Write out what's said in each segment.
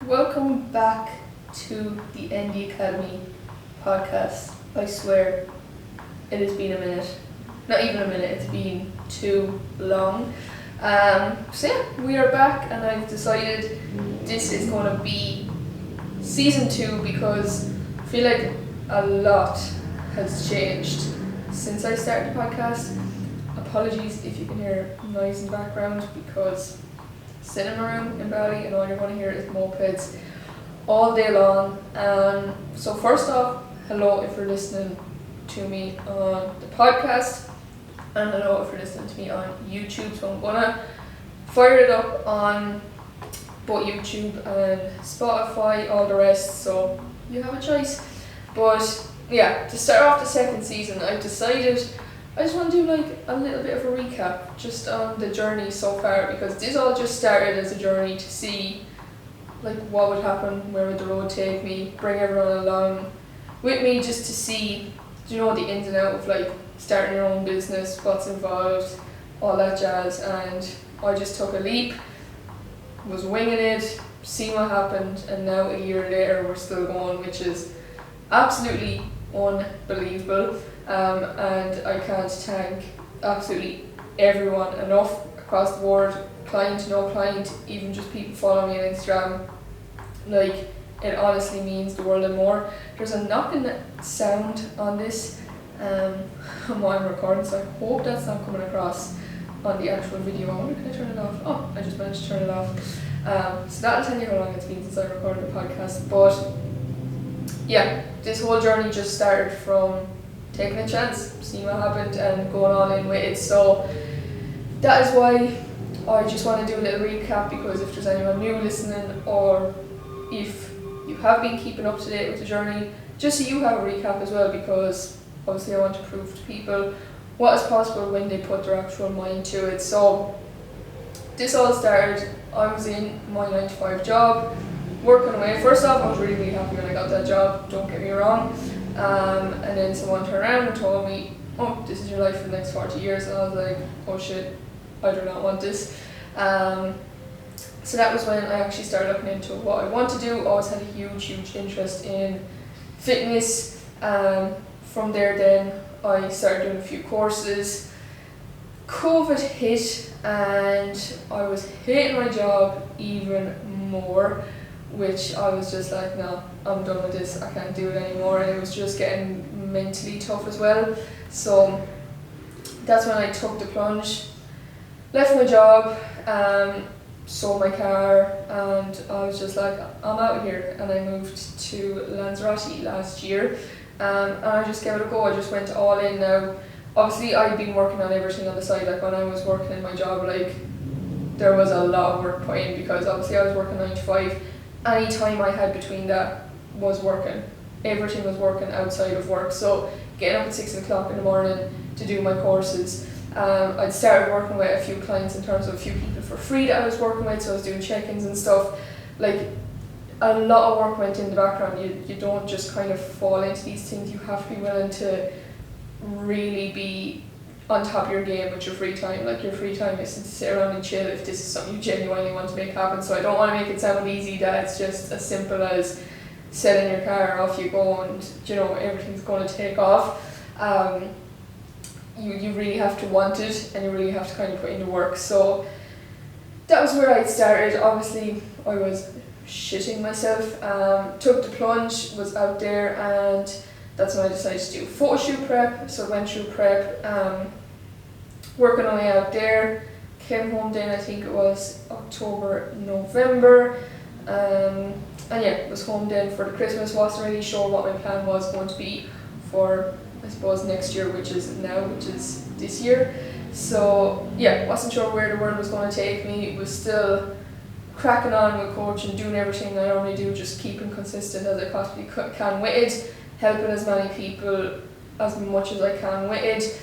Welcome back to the ND Academy podcast. I swear it has been a minute. Not even a minute, it's been too long. We are back and I've decided this is going to be season 2 because I feel like a lot has changed since I started the podcast. Apologies if you can hear noise in the background because cinema room in Bali and all you're going to hear is mopeds all day long. So first off, hello if you're listening to me on the podcast and hello if you're listening to me on YouTube. So I'm going to fire it up on both YouTube and Spotify, all the rest, so you have a choice. But yeah, to start off the second season, I've decided I just want to do like a little bit of a recap just on the journey so far, because this all just started as a journey to see like what would happen, where would the road take me, bring everyone along with me just to see, the ins and outs of like starting your own business, what's involved, all that jazz. And I just took a leap, was winging it, seeing what happened, and now a year later we're still going, which is absolutely unbelievable. And I can't thank absolutely everyone enough across the board, client, no client, even just people following me on Instagram. Like, it honestly means the world and more. There's a knocking sound on this while I'm recording, so I hope that's not coming across on the actual video. I wonder, can I turn it off? Oh, I just managed to turn it off. So that'll tell you how long it's been since I recorded the podcast. But yeah, this whole journey just started from taking a chance, seeing what happened and going all in with it. So that is why I just want to do a little recap, because if there's anyone new listening, or if you have been keeping up to date with the journey, just so you have a recap as well, because obviously I want to prove to people what is possible when they put their actual mind to it. So this all started, I was in my 9-to-5 job, working away. First off, I was really, really happy when I got that job, don't get me wrong. And then someone turned around and told me, oh, this is your life for the next 40 years. And I was like, oh shit, I do not want this. So that was when I actually started looking into what I want to do. I always had a huge interest in fitness. From there then, I started doing a few courses. COVID hit and I was hating my job even more, which I was just like, no, I'm done with this, I can't do it anymore. And it was just getting mentally tough as well. So that's when I took the plunge, left my job, sold my car, and I was just like, I'm out of here. And I moved to Lanzarote last year, and I just gave it a go. I just went all in now. Obviously I'd been working on everything on the side. Like when I was working in my job, like there was a lot of work put in, because obviously I was working 9-to-5. Any time I had between that was working. Everything was working outside of work. So getting up at 6 o'clock in the morning to do my courses. I'd started working with a few clients in terms of a few people for free that I was working with, so I was doing check-ins and stuff. Like, a lot of work went in the background. You don't just kind of fall into these things. You have to be willing to really be on top of your game with your free time. Like, your free time isn't to sit around and chill if this is something you genuinely want to make happen. So I don't want to make it sound easy, that it's just as simple as selling your car, off you go, and everything's going to take off. You really have to want it, and you really have to kind of put in the work. So that was where I started. Obviously I was shitting myself, took the plunge, was out there, and that's when I decided to do photo shoot prep. So I went through prep, working my way out there, came home then, I think it was October, November, and yeah, was home then for the Christmas. Wasn't really sure what my plan was going to be for, I suppose, next year, which is now, which is this year. So yeah, wasn't sure where the world was going to take me. Was still cracking on with coaching, doing everything I normally do, just keeping consistent as I possibly can with it, helping as many people as much as I can with it.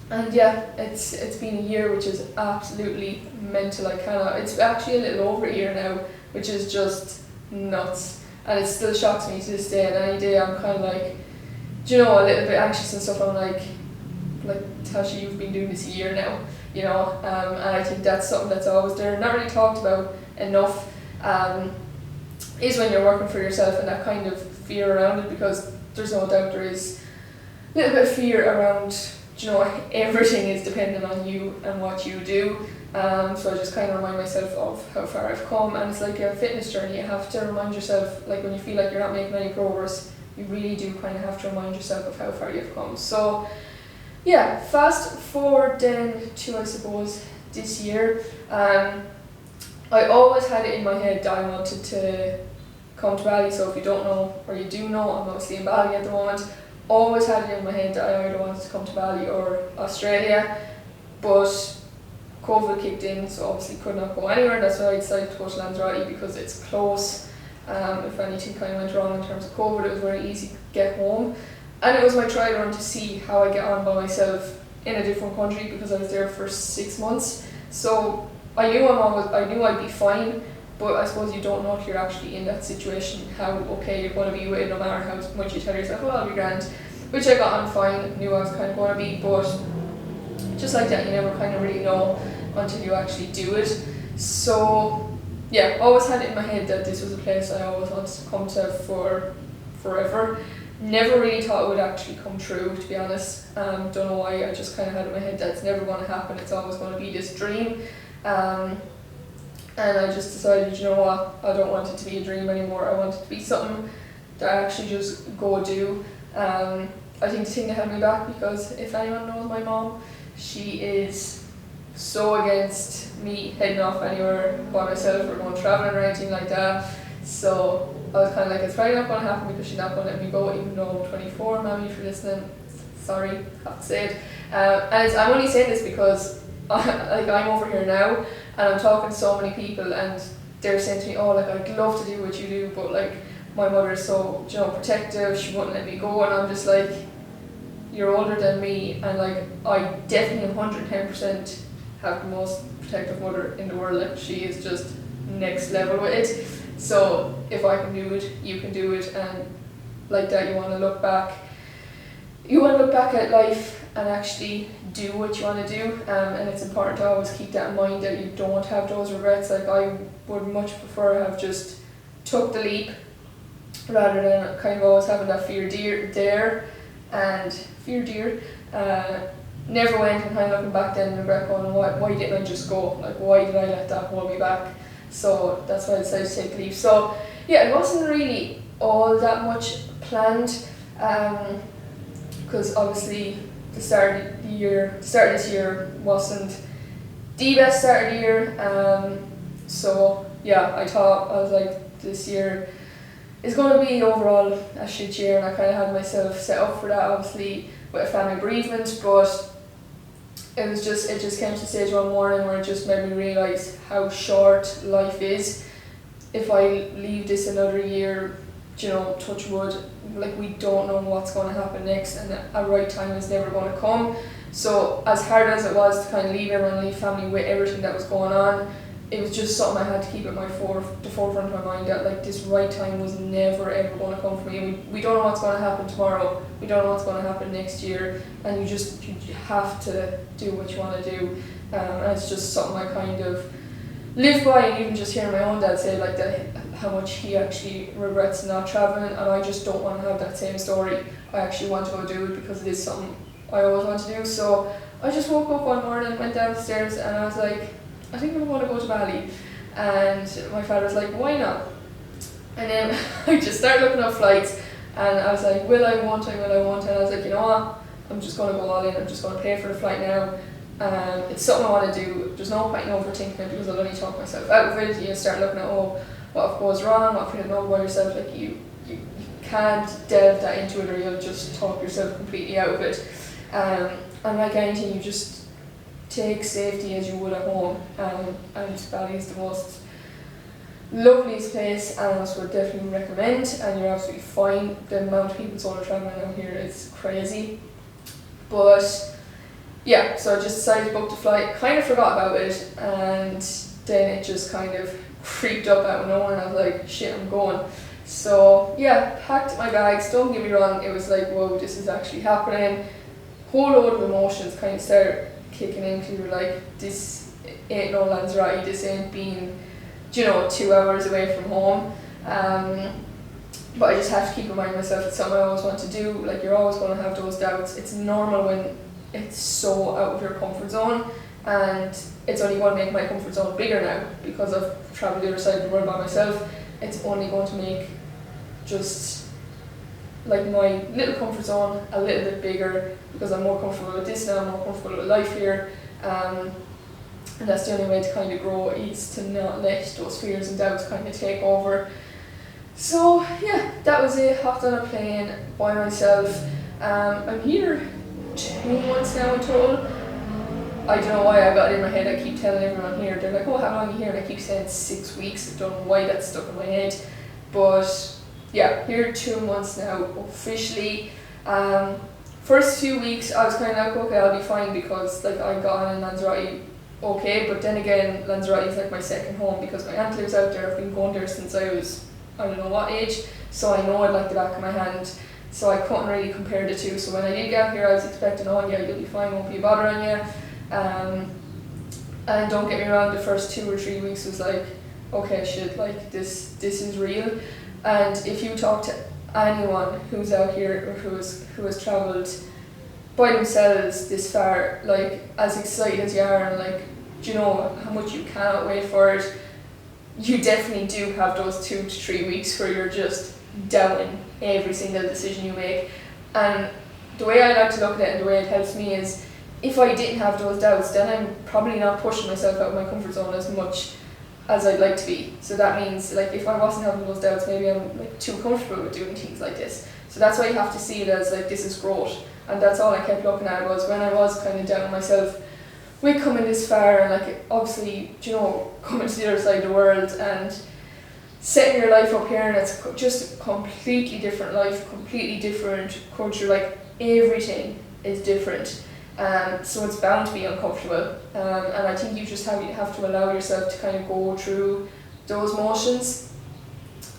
And yeah, it's been a year which is absolutely mental. It's actually a little over a year now, which is just nuts. And it still shocks me to this day, and any day I'm kind of like, a little bit anxious and stuff. I'm like Tasha, you've been doing this a year now, and I think that's something that's always there, not really talked about enough. is when you're working for yourself, and that kind of fear around it, because there's no doubt there is a little bit of fear around, everything is dependent on you and what you do. So I just kind of remind myself of how far I've come, and it's like a fitness journey. You have to remind yourself, like when you feel like you're not making any progress, you really do kind of have to remind yourself of how far you've come. So yeah, fast forward then to, I suppose, this year. I always had it in my head that I wanted to come to Bali. So if you don't know, or you do know, I'm mostly in Bali at the moment. Always had it in my head that I either wanted to come to Bali or Australia, but COVID kicked in, so obviously could not go anywhere. That's why I decided to go to Lanzarote, because it's close. If anything kind of went wrong in terms of COVID, it was very easy to get home. And it was my trial run to see how I get on by myself in a different country, because I was there for 6 months. So I knew I'd be fine, but I suppose you don't know if you're actually in that situation, how okay you're going to be with it, no matter how much you tell yourself, well, I'll be grand. Which I got on fine, knew I was kind of going to be, but just like that, you never kind of really know until you actually do it. So yeah, always had it in my head that this was a place I always wanted to come to for forever. Never really thought it would actually come true, to be honest. Don't know why, I just kind of had in my head that it's never going to happen, it's always going to be this dream. And I just decided, you know what, I don't want it to be a dream anymore. I want it to be something that I actually just go do. I think the thing that held me back, because if anyone knows my mom, she is so against me heading off anywhere by myself or going travelling or anything like that. So I was kind of like, it's probably not going to happen, because she's not going to let me go, even though I'm 24, Mammy, if you're listening. Sorry, I have to say it. And I'm only saying this because I'm over here now, and I'm talking to so many people, and they're saying to me, oh, like, I'd love to do what you do, but like, my mother is so, protective, she wouldn't let me go. And I'm just like, you're older than me, and like, I definitely 110% have the most protective mother in the world. Like, she is just next level with it. So if I can do it, you can do it. And like that, you want to look back at life and actually do what you want to do, and it's important to always keep that in mind, that you don't have those regrets. Like, I would much prefer have just took the leap, rather than kind of always having that fear never went, and kind of looking back then and regret going, why didn't I just go? Like, why did I let that hold me back? So that's why I decided to take the leap. So yeah, it wasn't really all that much planned, because obviously the start of this year wasn't the best start of the year. So yeah, I was like, this year is going to be overall a shit year, and I kind of had myself set up for that, obviously with a family bereavement. But it just came to the stage one morning where it just made me realise how short life is. If I leave this another year, touch wood, like, we don't know what's going to happen next, and a right time is never going to come. So as hard as it was to kind of leave everyone, leave family with everything that was going on, it was just something I had to keep at the forefront of my mind, that like, this right time was never ever going to come for me. We don't know what's going to happen tomorrow, we don't know what's going to happen next year, and you have to do what you want to do. And it's just something I kind of live by, and even just hearing my own dad say like that, how much he actually regrets not travelling, and I just don't want to have that same story. I actually want to go do it, because it is something I always want to do. So I just woke up one morning, went downstairs, and I was like, I think I'm going to go to Bali. And my father was like, why not? And then I just started looking up flights, and I was like, will I, won't I? And I was like, you know what, I'm just going to go all in, I'm just going to pay for the flight now. It's something I want to do. There's no point in overthinking it, because I'll only talk myself out of it. You start looking at, what goes wrong, what if you don't know about yourself. Like, you can't delve that into it, or you'll just talk yourself completely out of it. And like anything, you just take safety as you would at home. And Bali is the most loveliest place, and I would definitely recommend, and you're absolutely fine. The amount of people solo traveling out here is crazy. But yeah, so I just decided to book the flight, kind of forgot about it, and then it just kind of creeped up out of nowhere, and I was like, shit, I'm going. So yeah, packed my bags. Don't get me wrong, it was like, whoa, this is actually happening. Whole load of emotions kind of started kicking in, because you're like, this ain't no Lanzarote, this ain't being 2 hours away from home. But I just have to keep reminding myself it's something I always want to do. Like, you're always going to have those doubts. It's normal when it's so out of your comfort zone, and it's only going to make my comfort zone bigger now because I've travelled the other side of the world by myself. It's only going to make just like my little comfort zone a little bit bigger because I'm more comfortable with this now, I'm more comfortable with life here. And that's the only way to kind of grow, is to not let those fears and doubts kind of take over. So yeah, that was it. Hopped on a plane by myself. I'm here 2 months now in total. I don't know why I got it in my head. I keep telling everyone here, they're like, oh, how long are you here? And I keep saying 6 weeks. I don't know why that's stuck in my head. But yeah, here 2 months now officially. First few weeks I was kind of like, okay, I'll be fine because like I got on in Lanzarote okay, but then again Lanzarote is like my second home because my aunt lives out there. I've been going there since I was I don't know what age, so I know it like the back of my hand, so I couldn't really compare the two. So when I did get out here I was expecting, oh yeah, you'll be fine, won't be a bother on you. And don't get me wrong, the first 2 or 3 weeks was like, okay, shit, like this is real. And if you talk to anyone who's out here or who has travelled by themselves this far, like as excited as you are and like, do you know how much you cannot wait for it, you definitely do have those 2 to 3 weeks where you're just doubting every single decision you make. And the way I like to look at it and the way it helps me is, if I didn't have those doubts, then I'm probably not pushing myself out of my comfort zone as much as I'd like to be. So that means, like, if I wasn't having those doubts, maybe I'm like too comfortable with doing things like this. So that's why you have to see it as like, this is growth. And that's all I kept looking at, was when I was kind of doubting myself with coming this far and like obviously, you know, coming to the other side of the world and setting your life up here, and it's just a completely different life, completely different culture, like everything is different. So it's bound to be uncomfortable, and I think you just have to allow yourself to kind of go through those motions.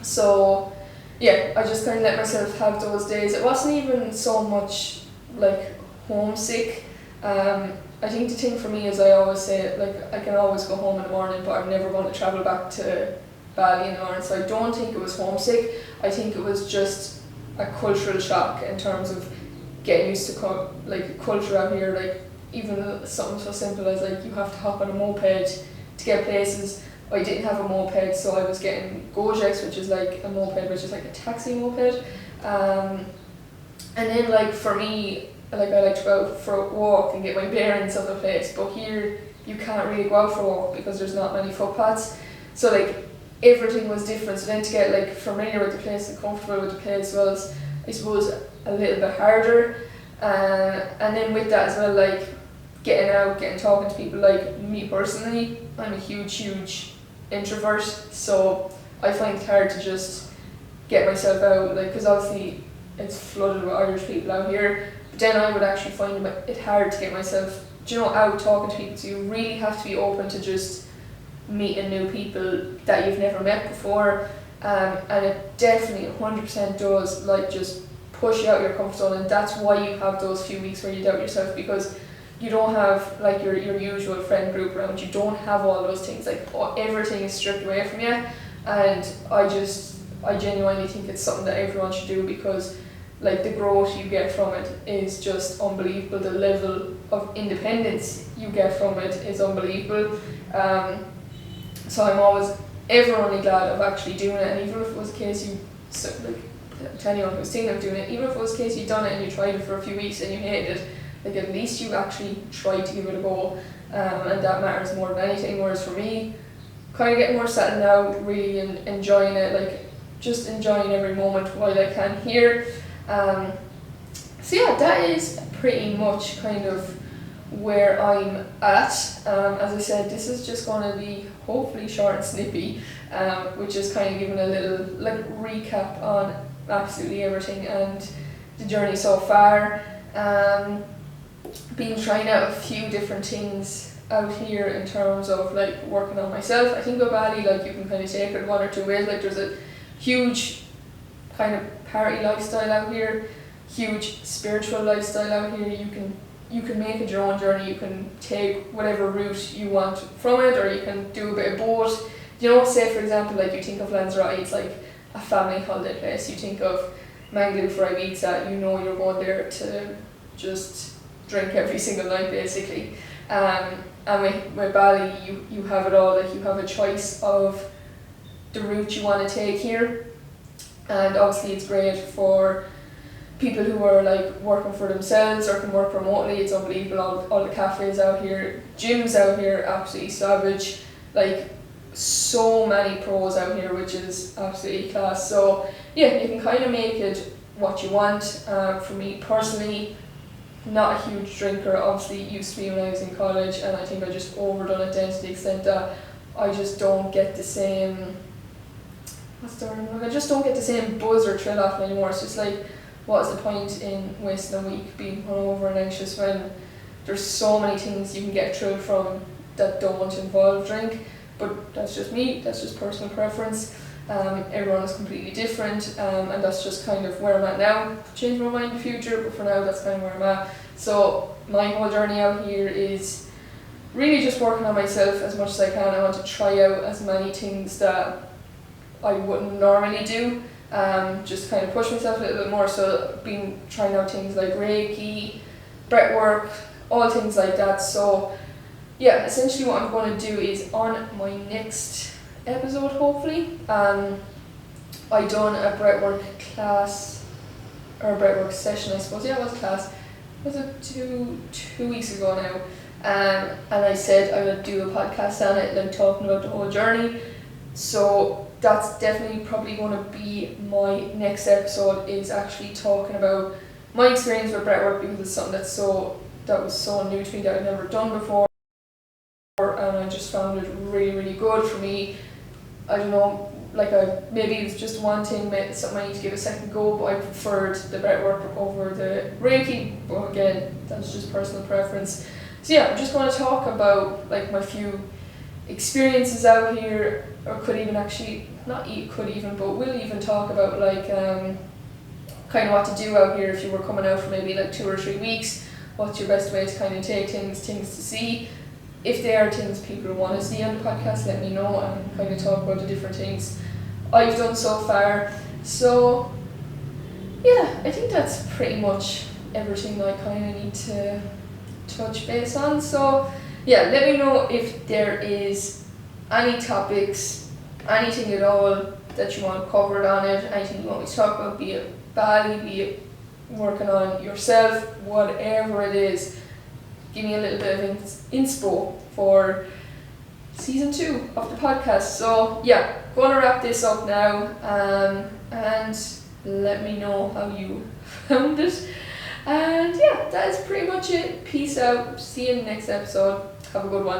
So yeah, I just kind of let myself have those days. It wasn't even so much like homesick. I think the thing for me is, I always say, like, I can always go home in the morning, but I'm never going to travel back to Bali in the morning. So I don't think it was homesick. I think it was just a cultural shock in terms of getting used to like culture out here. Like even something so simple as like you have to hop on a moped to get places. I didn't have a moped, so I was getting Gojeks, which is like a moped, which is like a taxi moped. And then like for me, like I like to go out for a walk and get my bearings of the place, but here you can't really go out for a walk because there's not many footpaths. So like everything was different. So then to get like familiar with the place and comfortable with the place was, I suppose, a little bit harder. And then with that as well, like getting out, talking to people. Like me personally, I'm a huge introvert, so I find it hard to just get myself out, like, because obviously it's flooded with Irish people out here, but then I would actually find it hard to get myself, out talking to people. So you really have to be open to just meeting new people that you've never met before, and it definitely 100% does like just push you out your comfort zone. And that's why you have those few weeks where you doubt yourself, because you don't have like your usual friend group around. You don't have all those things, like everything is stripped away from you. And I genuinely think it's something that everyone should do, because like the growth you get from it is just unbelievable. The level of independence you get from it is unbelievable. So I'm always ever only glad of actually doing it. And even if it was a case to anyone who's thinking of doing it, even if it was a case you've done it and you tried it for a few weeks and you hated it, like at least you actually tried to give it a go, and that matters more than anything. Whereas for me, kind of getting more settled now, really enjoying it, like just enjoying every moment while I can here. So yeah, that is pretty much kind of where I'm at. As I said, this is just going to be hopefully short and snippy, which is kind of giving a little like recap on absolutely everything and the journey so far. Been trying out a few different things out here in terms of like working on myself. I think with Bali, like you can kind of take it one or two ways. Like there's a huge kind of party lifestyle out here, huge spiritual lifestyle out here. You can make it your own journey. You can take whatever route you want from it, or you can do a bit of both. say for example, like you think of Lanzarote, it's like a family holiday place. You think of Mangalore for Ibiza, you're going there to just drink every single night basically. And with Bali, you have it all. Like you have a choice of the route you want to take here, and obviously it's great for people who are like working for themselves or can work remotely. It's unbelievable, all the cafes out here, gyms out here, absolutely savage. Like so many pros out here, which is absolutely class. So yeah, you can kind of make it what you want. For me personally, not a huge drinker. Obviously, it used to be when I was in college, and I think I just overdone it down to the extent that I just don't get the same. What's the word? I just don't get the same buzz or thrill off it anymore. It's just like, what is the point in wasting a week being hungover and anxious when there's so many things you can get thrill from that don't involve drink? But that's just me. That's just personal preference. Everyone is completely different, and that's just kind of where I'm at now. Change my mind in the future, but for now that's kind of where I'm at. So my whole journey out here is really just working on myself as much as I can. I want to try out as many things that I wouldn't normally do, just kind of push myself a little bit more. So trying out things like Reiki, breathwork, all things like that. So yeah, essentially what I'm going to do is on my next episode, hopefully, I done a breathwork class, or a breathwork session I suppose. Yeah, it was a class. Was it two weeks ago now? And I said I would do a podcast on it, like talking about the whole journey. So that's definitely probably going to be my next episode, is actually talking about my experience with breathwork, because it's something that was so new to me that I'd never done before, and I just found it really, really good for me. I don't know, maybe it was just one thing, something I need to give a second go, but I preferred the breathwork over the Reiki. But again, that's just personal preference. So yeah, I'm just going to talk about like my few experiences out here, or will even talk about like kind of what to do out here if you were coming out for maybe like 2 or 3 weeks. What's your best way to kind of take things to see? If there are things people want to see on the podcast, let me know, and kind of talk about the different things I've done so far. So yeah, I think that's pretty much everything I kind of need to touch base on. So yeah, let me know if there is any topics, anything at all that you want covered on it, anything you want me to talk about, be it Bali, be it working on yourself, whatever it is. Give me a little bit of inspo for season 2 of the podcast. So yeah, going to wrap this up now, and let me know how you found it. And yeah, that is pretty much it. Peace out. See you in the next episode. Have a good one.